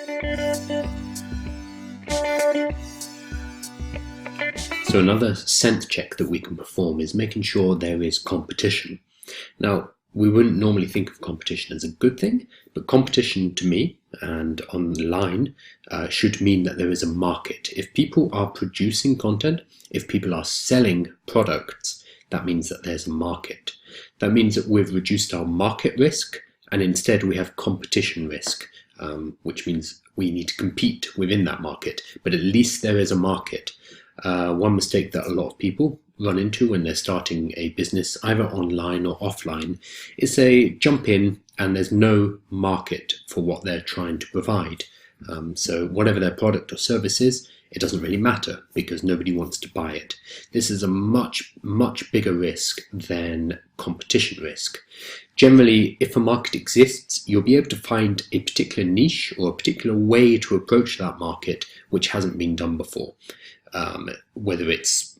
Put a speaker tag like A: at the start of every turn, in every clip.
A: So another sense check that we can perform is making sure there is competition. Now, we wouldn't normally think of competition as a good thing, but competition to me and online should mean that there is a market. If people are producing content, if people are selling products, that means that there's a market. That means that we've reduced our market risk and instead we have competition risk, which means we need to compete within that market, but at least there is a market. One mistake that a lot of people run into when they're starting a business, either online or offline, is they jump in and there's no market for what they're trying to provide. So whatever their product or service is, it doesn't really matter because nobody wants to buy it. This is a much, much bigger risk than competition risk. Generally, if a market exists, you'll be able to find a particular niche or a particular way to approach that market which hasn't been done before. Whether it's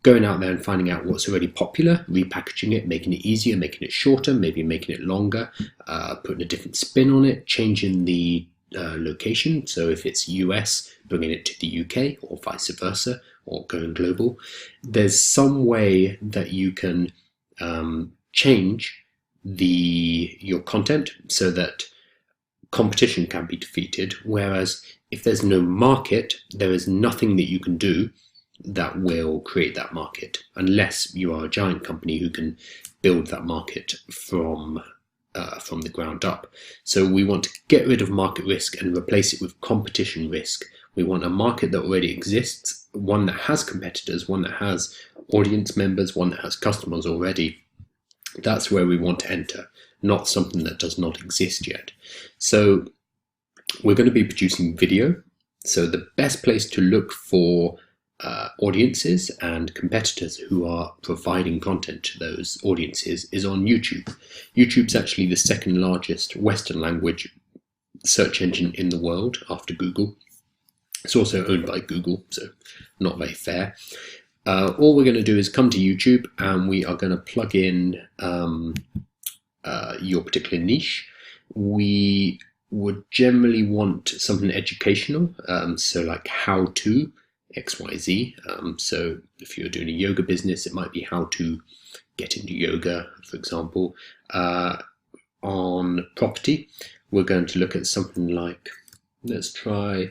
A: going out there and finding out what's already popular, repackaging it, making it easier, making it shorter, maybe making it longer, putting a different spin on it, changing the location. So if it's US, bringing it to the UK or vice versa, or going global. There's some way that you can change your content so that competition can be defeated, whereas if there's no market, there is nothing that you can do that will create that market, unless you are a giant company who can build that market from the ground up. So we want to get rid of market risk and replace it with competition risk. We want a market that already exists, one that has competitors, one that has audience members, one that has customers already. That's where we want to enter, not something that does not exist yet. So we're going to be producing video. So the best place to look for audiences and competitors who are providing content to those audiences is on YouTube. YouTube's actually the second largest Western language search engine in the world after Google. It's also owned by Google, so not very fair. All we're going to do is come to YouTube and we are going to plug in your particular niche. We would generally want something educational, so like how to XYZ. So if you're doing a yoga business, it might be how to get into yoga, for example. On property, we're going to look at something like, let's try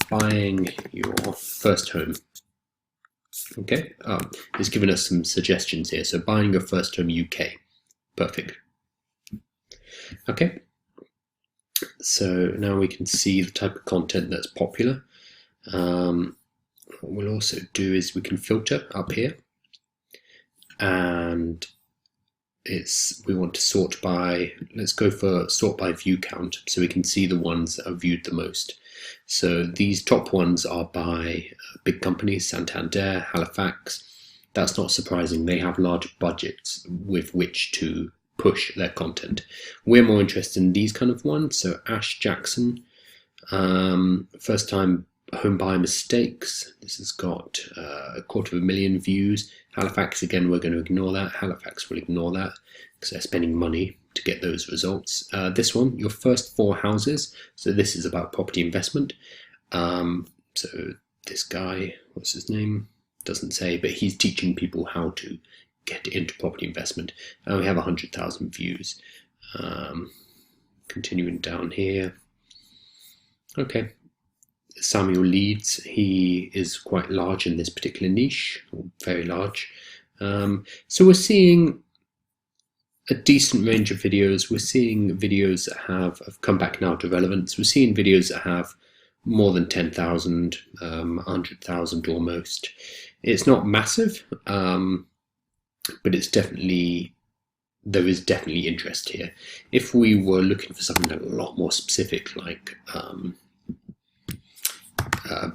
A: buying your first home. Okay, it's given us some suggestions here. So buying your first home UK, perfect. Okay, so now we can see the type of content that's popular. What we'll also do is we can filter up here, and we want to sort by, let's go for sort by view count, so we can see the ones that are viewed the most. So these top ones are by big companies, Santander, Halifax. That's not surprising. They have large budgets with which to push their content. We're more interested in these kind of ones. So Ash Jackson, first time home buyer mistakes. This has got 250,000 views. Halifax, again, we're going to ignore that. Halifax will ignore that because they're spending money to get those results. This one, your first 4 houses. So this is about property investment. So this guy, what's his name? Doesn't say, but he's teaching people how to get into property investment. And we have 100,000 views. Continuing down here. Okay. Samuel Leeds, he is quite large in this particular niche, very large. So we're seeing a decent range of videos. We're seeing videos that have come back now to relevance. We're seeing videos that have more than 10,000, 100,000 almost. It's not massive, but it's definitely, there is definitely interest here. If we were looking for something a lot more specific, like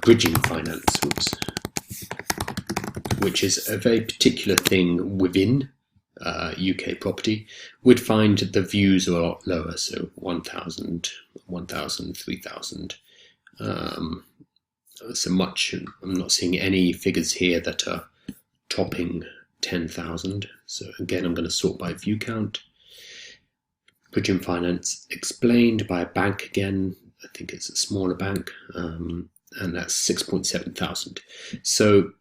A: bridging finance, which is a very particular thing within UK property, we'd find the views are a lot lower, so 1,000, 1,000, 3,000. So much, I'm not seeing any figures here that are topping 10,000. So again, I'm going to sort by view count. Bridging finance explained by a bank again. I think it's a smaller bank, and that's 6,700. So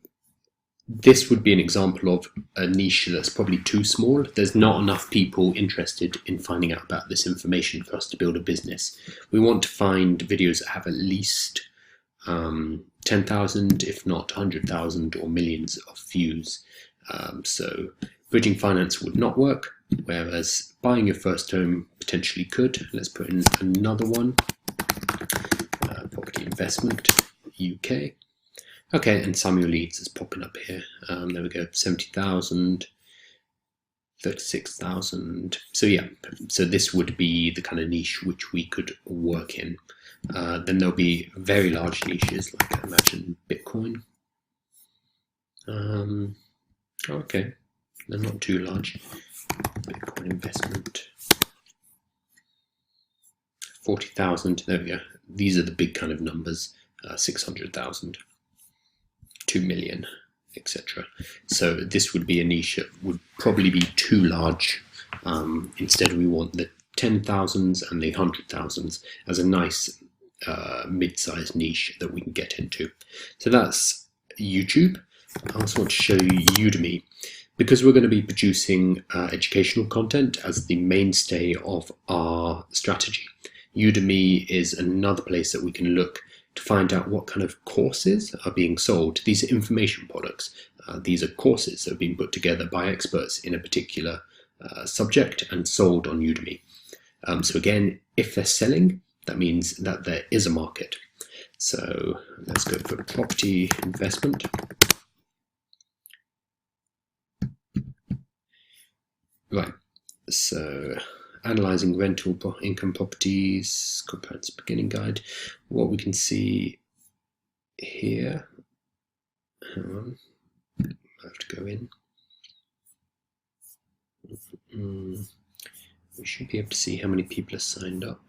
A: this would be an example of a niche that's probably too small. There's not enough people interested in finding out about this information for us to build a business. We want to find videos that have at least 10,000, if not 100,000 or millions of views. So bridging finance would not work, whereas buying your first home potentially could. Let's put in another one, property investment, UK. Okay, and Samuel Leeds is popping up here. There we go, 70,000, 36,000. So yeah, so this would be the kind of niche which we could work in. Then there'll be very large niches, like I imagine Bitcoin. Okay, they're not too large. Bitcoin investment, 40,000. There we go. These are the big kind of numbers. 600,000. 2 million, etc. So this would be a niche that would probably be too large. Instead, we want the 10,000s and the 100,000s as a nice mid-sized niche that we can get into. So that's YouTube. I also want to show you Udemy, because we're going to be producing educational content as the mainstay of our strategy. Udemy is another place that we can look to find out what kind of courses are being sold. These are information products. These are courses that have been put together by experts in a particular subject and sold on Udemy. So again, if they're selling, that means that there is a market. So let's go for property investment. Right, so analyzing rental income properties, comprehensive beginning guide. What we can see here, hang on, I have to go in. We should be able to see how many people are signed up.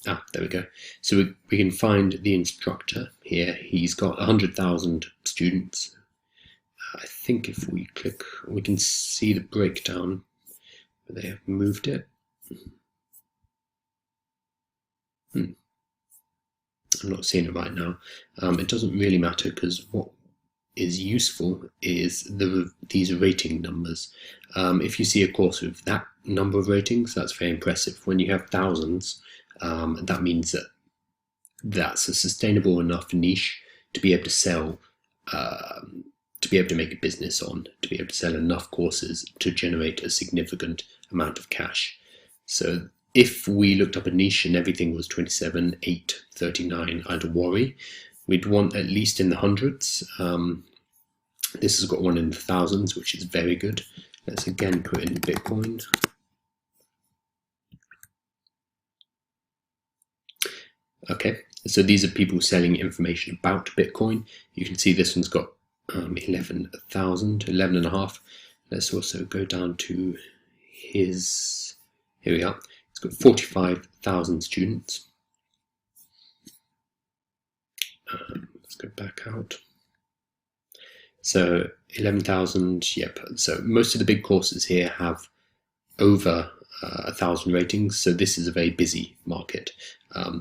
A: Ah, there we go. So we can find the instructor here. He's got 100,000 students. I think if we click, we can see the breakdown. They have moved it. I'm not seeing it right now. It doesn't really matter, because what is useful is these rating numbers. If you see a course with that number of ratings, that's very impressive. When you have thousands, that means that that's a sustainable enough niche to be able to sell, to be able to make a business on, to be able to sell enough courses to generate a significant amount of cash. So if we looked up a niche and everything was 27, 8, 39, I'd worry. We'd want at least in the hundreds. This has got one in the thousands, which is very good. Let's again put in Bitcoin. Okay, so these are people selling information about Bitcoin. You can see this one's got 11,000, 11.5. Let's also go down to his, here we are. It's got 45,000 students. Let's go back out. So 11,000, yep. So most of the big courses here have over 1,000 ratings. So this is a very busy market.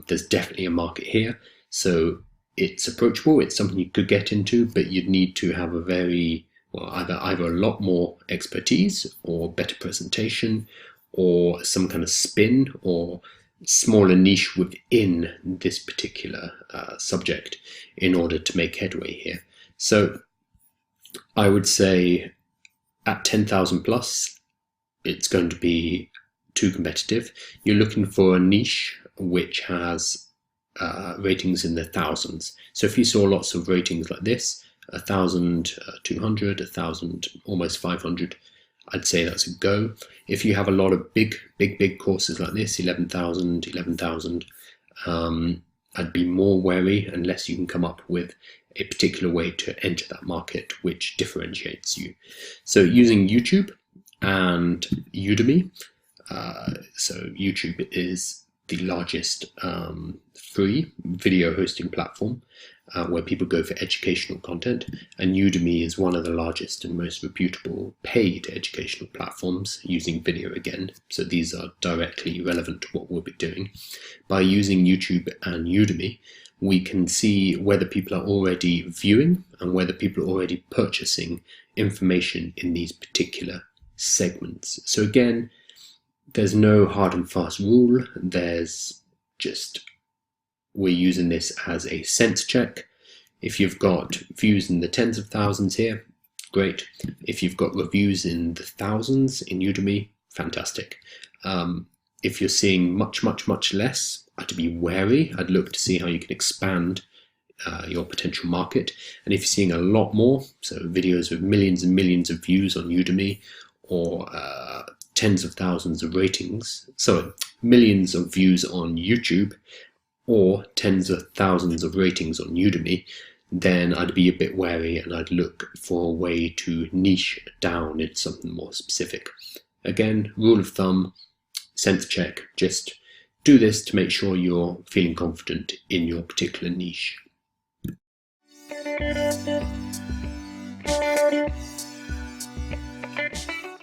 A: There's definitely a market here. So it's approachable. It's something you could get into, but you'd need to have a very, well, either a lot more expertise or better presentation or some kind of spin or smaller niche within this particular subject in order to make headway here. So I would say at 10,000 plus, it's going to be too competitive. You're looking for a niche which has ratings in the thousands. So if you saw lots of ratings like this, 1,200, 1,000, almost 500, I'd say that's a go. If you have a lot of big courses like this, 11,000, 11,000, I'd be more wary unless you can come up with a particular way to enter that market which differentiates you. So using YouTube and Udemy, so YouTube is the largest free video hosting platform where people go for educational content, and Udemy is one of the largest and most reputable paid educational platforms using video again. So these are directly relevant to what we'll be doing. By using YouTube and Udemy, we can see whether people are already viewing and whether people are already purchasing information in these particular segments. So again, there's no hard and fast rule. There's just, we're using this as a sense check. If you've got views in the tens of thousands here, great. If you've got reviews in the thousands in Udemy, fantastic. If you're seeing much less, I'd be wary. I'd look to see how you can expand your potential market. And if you're seeing a lot more, so videos with millions and millions of views on Udemy, or tens of thousands of ratings, so millions of views on YouTube, or tens of thousands of ratings on Udemy, then I'd be a bit wary and I'd look for a way to niche down into something more specific. Again, rule of thumb, sense check, just do this to make sure you're feeling confident in your particular niche.